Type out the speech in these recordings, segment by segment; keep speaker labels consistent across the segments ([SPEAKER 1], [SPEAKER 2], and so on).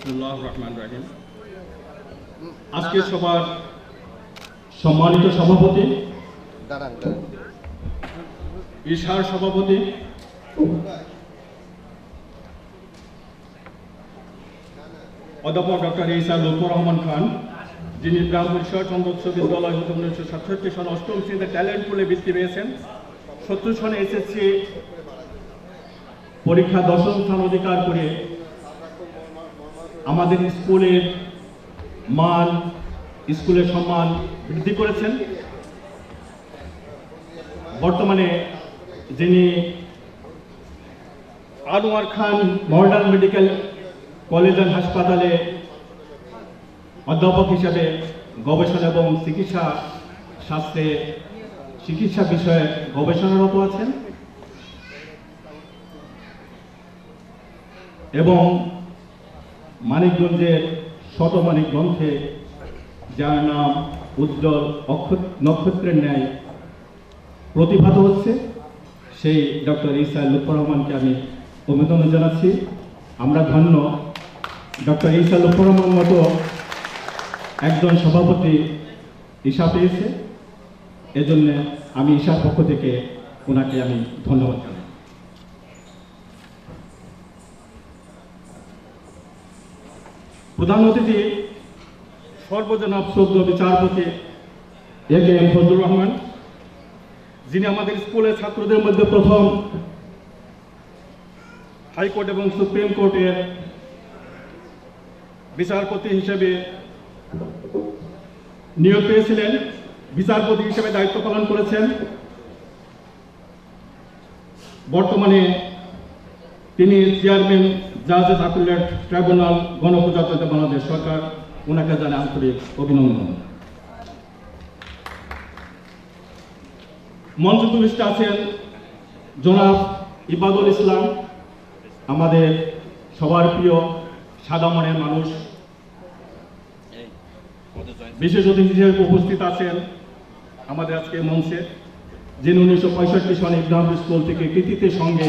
[SPEAKER 1] বিসমিল্লাহির রহমানির রহিম। আজকে সবার সম্মানিত সভাপতি, ঈশার সভাপতি, অধ্যাপক ডক্টর ঈসা লুৎফর রহমান খান, যিনি গ্রাম পরিষদ সংরক্ষণ বিদ্যালয় হতে 1967 সালে অষ্টম শ্রেণীতে ট্যালেন্ট পুলে বৃত্তি পেয়েছেন। 70 সনে এসএসসি পরীক্ষা 10ম স্থান অধিকার করে আমাদের স্কুলের মান, স্কুলের সম্মান বৃদ্ধি করেছেন। বর্তমানে যিনি আনোয়ার খান মডার্ন মেডিকেল কলেজ অ্যান্ড হাসপাতালে অধ্যাপক হিসাবে গবেষণা এবং চিকিৎসা শাস্ত্রে চিকিৎসা বিষয়ে গবেষণারত আছেন এবং মানিকগঞ্জের শতমানিক গ্রন্থে যার নাম উজ্জ্বল নক্ষত্রের ন্যায় প্রতিভাত হচ্ছে, সেই ডক্টর ঈসা লুৎফর রহমানকে আমি অভিনন্দন জানাচ্ছি। আমরা ধন্য ডক্টর ঈসা লুৎফর রহমান মতো একজন সভাপতি ঈশা পেয়েছে, এজন্য আমি ঈশার পক্ষ থেকে ওনাকে আমি ধন্যবাদ জানাই। প্রধান অতিথি সর্বজনাব শ্রদ্ধ বিচারপতি এ.কে.এম. ফজলুর রহমান, যিনি আমাদের স্কুলের ছাত্রদের মধ্যে প্রথম হাইকোর্ট এবং সুপ্রিম কোর্টের বিচারপতি হিসেবে নিয়োগ পেয়েছিলেন, বিচারপতি হিসেবে দায়িত্ব পালন করেছেন। বর্তমানে তিনি চেয়ারম্যান জাজেস অ্যাপিলেট ট্রাইব্যুনাল গণপ্রজাতন্ত্রী বাংলাদেশ সরকার, ওনাকে জানাই আন্তরিক অভিনন্দন। মঞ্চে উপবিষ্ট আছেন জনাব ইবাদুল ইসলাম, আমাদের সবার প্রিয় সাদা মনের মানুষ। বিশেষ অতিথি হিসেবে উপস্থিত আছেন আমাদের আজকে মঞ্চে, যিনি 1965 সনে ইব্রাহিম স্কুল থেকে কৃতিত্বের সঙ্গে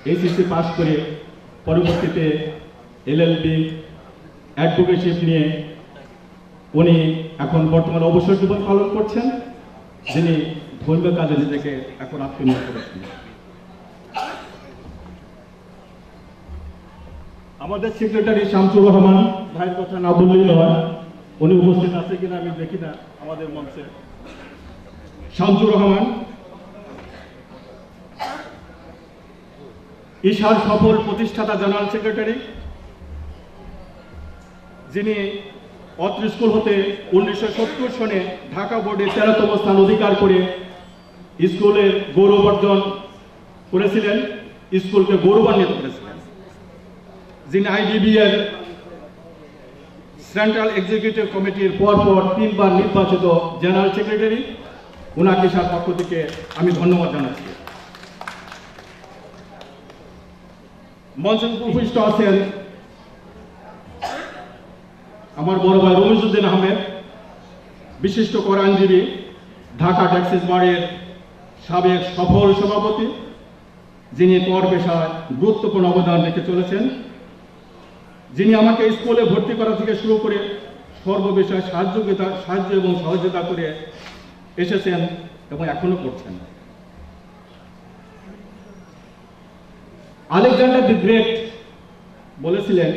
[SPEAKER 1] এইচএসসি পাস করে পরবর্তীতে এলএলবি অ্যাডভোকেটশিপ নিয়ে উনি এখন বর্তমানে অবসর জীবন পালন করছেন, যিনি ধর্মীয় কাজে নিজেকে এখন আত্মনিয়োগ করেছেন। আমাদের সেক্রেটারি শামসুর রহমান ভাইয়ের কথা না বললেই নয়, উনি উপস্থিত আছে কিনা আমি দেখি না আমাদের মঞ্চে। শামসুর রহমান ঈশার সফল প্রতিষ্ঠাতা জেনারেল সেক্রেটারি, যিনি অত্র স্কুল হতে 1970 সনে ঢাকা বোর্ডে 13তম স্থান অধিকার করে স্কুলের গৌরব অর্জন করেছিলেন, স্কুলকে গৌরবান্বিত করেছিলেন। যিনি আইডিবি এর সেন্ট্রাল এক্সিকিউটিভ কমিটির পরপর 3 বার নির্বাচিত জেনারেল সেক্রেটারি, ওনাকে ঈশার পক্ষ থেকে আমি ধন্যবাদ জানাচ্ছি। মঞ্চে উপবিষ্ট আছেন আমার বড় ভাই রমিজউদ্দিন আহমেদ, বিশিষ্ট কর আইনজীবী, ঢাকা ট্যাক্সিস বারের সাবেক সফল সভাপতি, যিনি কর পেশায় গুরুত্বপূর্ণ অবদান রেখে চলেছেন, যিনি আমাকে স্কুলে ভর্তি করা থেকে শুরু করে সর্ববিষয়ে সাহায্য এবং সহযোগিতা করে এসেছেন এবং এখনো করছেন। আলেকজান্ডার দি গ্রেট বলেছিলেন,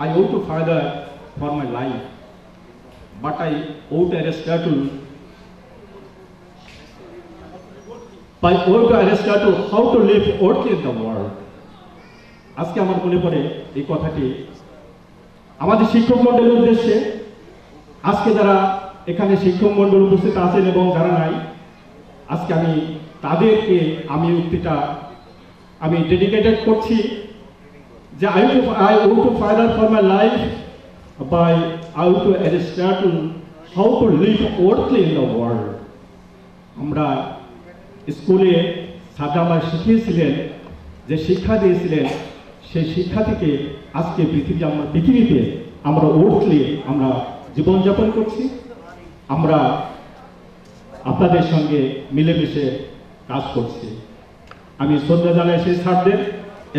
[SPEAKER 1] I owe to father for my life, but I owe to Aristotle how to live earthly in the world. আজকে আমার মনে পড়ে এই কথাটি আমাদের শিক্ষক মণ্ডলীর উদ্দেশ্যে। আজকে যারা এখানে শিক্ষক মণ্ডল উপস্থিত আছেন এবং যারা নাই, আজকে আমি তাদেরকে আমি উক্তিটা আমি ডেডিকেটেড করছি যে I owe to father for my life, by I owe to Aristotle how to live earthly in the world. আমরা স্কুলে স্যার আমার শিখিয়েছিলেন, যে শিক্ষা দিয়েছিলেন, সেই শিক্ষা থেকে আজকে পৃথিবীতে আমরা ওর্থলি আমরা জীবনযাপন করছি। আমরা আপনাদের সঙ্গে মিলেমিশে কাজ করছি। আমি শ্রদ্ধা জানাই সেই স্যারদের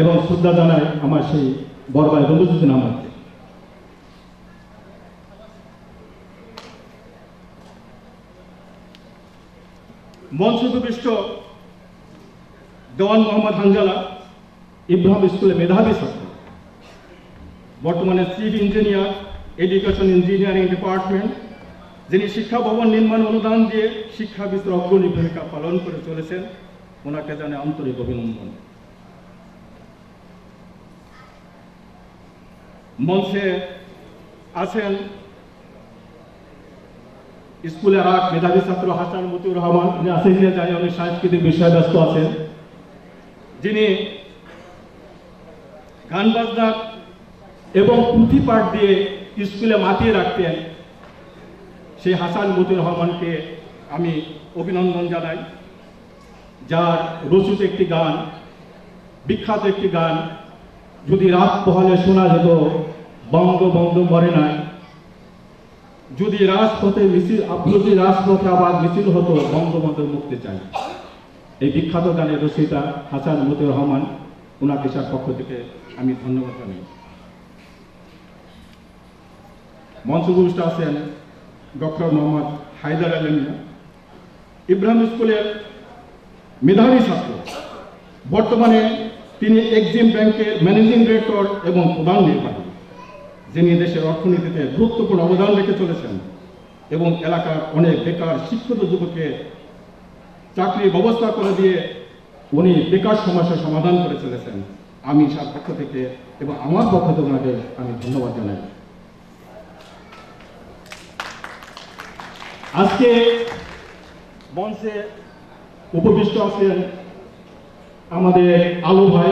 [SPEAKER 1] এবং শ্রদ্ধা জানাই আমার সেই বড় ভাই রমিজউদ্দিন আহমেদকে। মঞ্চে উপবিষ্ট দেওয়ান মোহাম্মদ হানজালা ইব্রাহিম স্কুলে মেধাবী ছাত্র, বর্তমানে chief engineer education engineering department, যিনি শিক্ষা ভবন নির্মাণ অনুদান দিয়ে শিক্ষা বিস্তার অগ্রণী ভূমিকা পালন করে চলেছেন, ওনাকে জানাই আন্তরিক অভিনন্দন। মঞ্চে আছেন স্কুলের এক মেধাবী ছাত্র হাসান মতিউর রহমান, উনি আছেন জানি উনি সাংস্কৃতিক বিষয়ে ব্যস্ত আছেন, যিনি গান বাজনা এবং পুঁথি পাঠ দিয়ে স্কুলে মাতিয়ে রাখতেন। সেই হাসান মতিউর রহমানকে আমি অভিনন্দন জানাই, যার রচিত একটি গান, বিখ্যাত একটি গান, যদি রাত পোহালে শোনা যেত বঙ্গবন্ধু মরে নাই, যদি রাজপথে মিছিল, যদি রাজপথে আবার মিছিল হতো বঙ্গবন্ধুর মুক্তি চাই। এই বিখ্যাত গানের রচয়িতা হাসান মতিউর রহমান, ওনাকে তার পক্ষ থেকে আমি ধন্যবাদ জানাই। মঞ্চ উপবিষ্ট আছেন ডক্টর মোহাম্মদ হায়দার আলী মিয়া, ইব্রাহিম স্কুলের মেধাবী ছাত্র, বর্তমানে তিনি এক্সিম ব্যাংকের ম্যানেজিং ডিরেক্টর এবং প্রধান নির্বাহী, যিনি দেশের অর্থনীতিতে গুরুত্বপূর্ণ অবদান রেখে চলেছেন এবং এলাকার অনেক বেকার শিক্ষিত যুবককে চাকরির ব্যবস্থা করে দিয়ে উনি বেকার সমস্যার সমাধান করে চলেছেন। আমি তার পক্ষ থেকে এবং আমার পক্ষ থেকে ওনাকে আমি ধন্যবাদ জানাই। আজকে মঞ্চে উপবিষ্ট আছেন আমাদের আলু ভাই,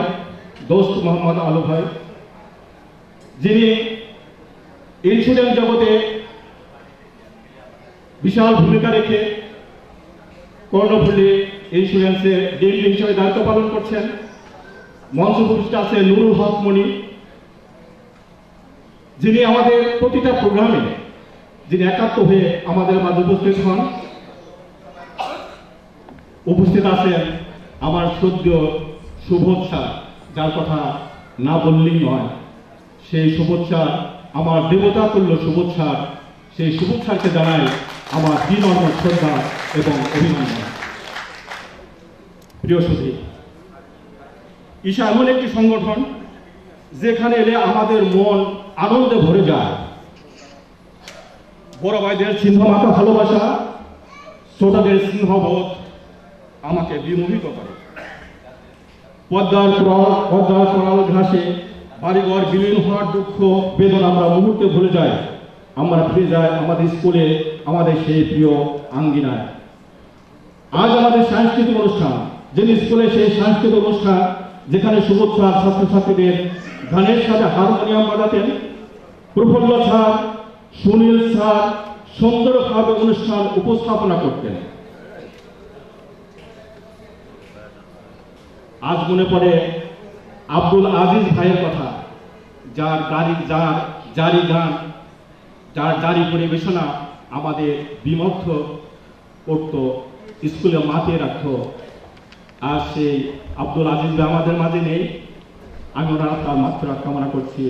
[SPEAKER 1] দোস্ত মোহাম্মদ আলু ভাই, যিনি ইন্স্যুরেন্স জগতে বিশাল ভূমিকা রেখে কর্ণফুলী ইন্স্যুরেন্সের ডিএমডি হিসেবে দায়িত্ব পালন করছেন। মঞ্চ উপবিষ্ট আছে নুরুল হক মনি, যিনি আমাদের প্রতিটা প্রোগ্রামে যিনি একাত্ম হয়ে আমাদের মাঝে উপস্থিত হন। উপস্থিত আছেন আমার সদ্য সুবোধ স্যার, যার কথা না বললেই নয়। সেই সুবোধ স্যার আমার দেবতা তুল্য সুবোধ স্যার, সেই সুবোধ স্যারকে জানাই আমার বিনম্র শ্রদ্ধা এবং অভিনন্দন। প্রিয় সুধী, ঈশা এমন একটি সংগঠন যেখানে এলে আমাদের মন আনন্দে ভরে যায়। বড় ভাইদের চিহ্নমাতা ভালোবাসা, ছোটদের স্নেহবোধ আমাকে বিমোহিত করে। পদ্মার করাল ঘাসে বাড়িঘর বিলীন হওয়ার দুঃখ বেদনা আমরা মুহূর্তে ভুলে যাই। আমরা ফিরে যাই আমাদের স্কুলে, আমাদের সেই প্রিয় আঙ্গিনায়। আজ আমাদের সাংস্কৃতিক অনুষ্ঠান, যিনি স্কুলে সেই সাংস্কৃতিক অনুষ্ঠান যেখানে সুবোধ স্যার ছাত্রছাত্রীদের গানের সাথে হারমোনিয়াম বাজাতেন, প্রফুল্ল স্যার, সুনীল স্যার সুন্দরভাবে অনুষ্ঠান উপস্থাপনা করতেন। আজ মনে পড়ে আব্দুল আজিজ ভাইয়ের কথা, যার জারি গান, যার জারি পরিবেশনা আমাদের বিমুগ্ধ করত, স্কুলে মাতিয়ে রাখত। আর সেই আব্দুল আজিজ ভাই আমাদের মাঝে নেই, আমি ওনার তার মাত্রা কামনা করছি।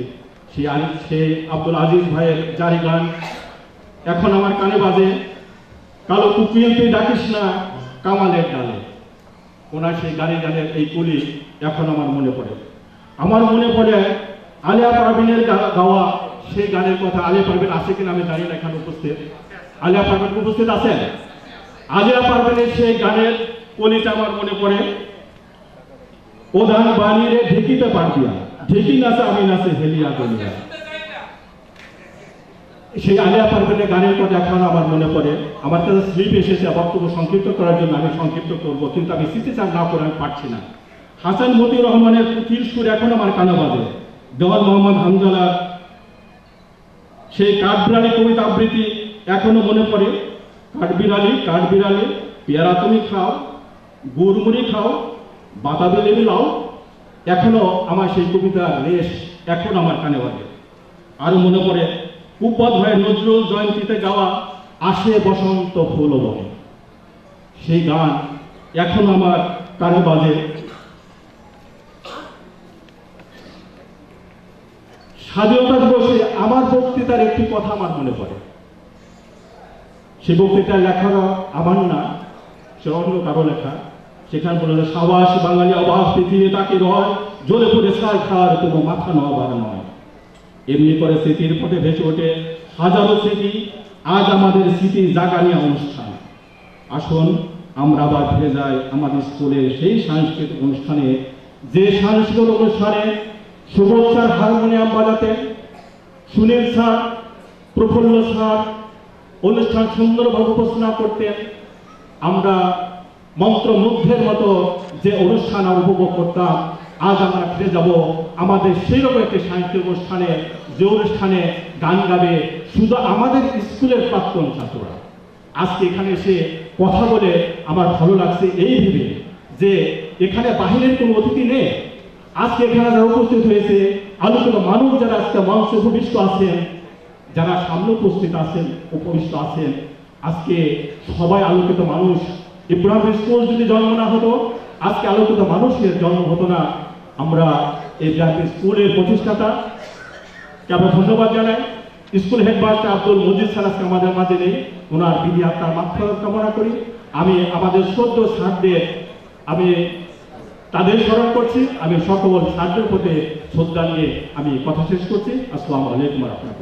[SPEAKER 1] সেই আব্দুল আজিজ ভাইয়ের জারি গান এখন আমার কানে বাজে, কালো কুকিল তুই ডাকিস না কামালের ডালে। ওনার সেই গানের এই কুলি এখন আমার মনে পড়ে। আমার মনে পড়ে আলিয়া পারভিনের গাওয়া সেই গানের কথা। আলিয়া পারভিন আছে কিনা আমি জানি না এখানে উপস্থিত। আলিয়া পারভিন উপস্থিত আছেন? আলিয়া পারভিনের সেই গানের কলিটা আমার মনে পড়ে, ও ধান বানিয়ে ঢেকিতে পারবিয়া, ঢেকি নাচে আমি নাচে হেলিয়া গলিয়া। সেই আলিয়া পারভিনের গানের কথা এখন আমার মনে পড়ে। আমার কাছে স্লিপ এসেছে বক্তব্য সংক্ষিপ্ত করার জন্য, আমি সংক্ষিপ্ত করবো, কিন্তু আমি স্মৃতিচার না করে আমি পারছি না। হাসান মতিউর রহমানের পুঁথির সুর এখন আমার কানে বাজে। দেওয়ান মোহাম্মদ হানজালা সেই কাঠবিড়ালি কবিতা আবৃত্তি এখনো মনে পড়ে। কাঠবিড়ালি কাঠবিড়ালি পেয়ারা তুমি খাও, গুড়মুড়ি খাও, বাতাবি লেবু লাও। এখনো আমার সেই কবিতার রেশ এখন আমার কানে বাজে। আরো মনে পড়ে উপদ ভাই নজরুল জয়ন্তীতে গাওয়া আসে বসন্ত ফুল বনে, সেই গান এখন আমার কানে বাজে। স্বাধীনতা দিবসে আমার বক্তৃতার একটি কথা আমার মনে পড়ে। সেই বক্তৃতার লেখাটা আমার না, অন্য কারো লেখা। সেখানে বলে সাবাস বাঙালি অবাক পৃথিবী তাকে রয়, জ্বলে পড়ে সার খার তবু মাথা নবার নয়। এমনি করে স্মৃতির পটে ভেসে ওঠে হাজারো স্মৃতি, আজ আমাদের স্মৃতি জাগানি অনুষ্ঠান। আসুন আমরা আবার ফিরে যাই আমাদের স্কুলের সেই সাংস্কৃতিক অনুষ্ঠানে, যে সাংস্কৃতিক অনুষ্ঠানে সুবোধ স্যার হারমোনিয়াম বাজাতেন, সুনীল স্যার, প্রফুল্ল স্যার অনুষ্ঠান সুন্দরভাবে উপস্থাপনা করতেন। আমরা মন্ত্রমুগ্ধের মতো যে অনুষ্ঠান আমরা উপভোগ করতাম, আজ আমরা ফিরে যাব আমাদের সেইরকম একটি সাংস্কৃতিক অনুষ্ঠানে, যে অনুষ্ঠানে গান গাবে শুধু আমাদের স্কুলের প্রাক্তন ছাত্ররা। আজকে এখানে এসে কথা বলে আমার ভালো লাগছে এই ভেবে যে এখানে বাহিরের কোনো অতিথি নেই। আজকে এখানে যারা উপস্থিত হয়েছে, আলোচিত মানুষ যারা আজকে মঞ্চে উপবিষ্ট আছেন, যারা সামনে উপবিষ্ট আছেন, আজকে সবাই আলোকিত মানুষ। ইব্রাহিম স্কুল যদি জন্ম না হতো, আজকে আলোকিত মানুষের জন্ম হতো না। আমরা ইব্রাহিম স্কুলের প্রতিষ্ঠাতা কেবল ধন্যবাদ জানাই। School headmaster Abdul Majid sir আজকে আমাদের মাঝে নেই, ওনার বিধি আত্মার মাগফিরাত কামনা করি। আমি আমাদের শ্রদ্ধ স্যারদের আমি তাদের স্মরণ করছি। আমি সকল স্যারদের প্রতি শ্রদ্ধা নিয়ে আমি কথা শেষ করছি। আসসালামু আলাইকুম ওয়া রাহমাতুল্লাহ।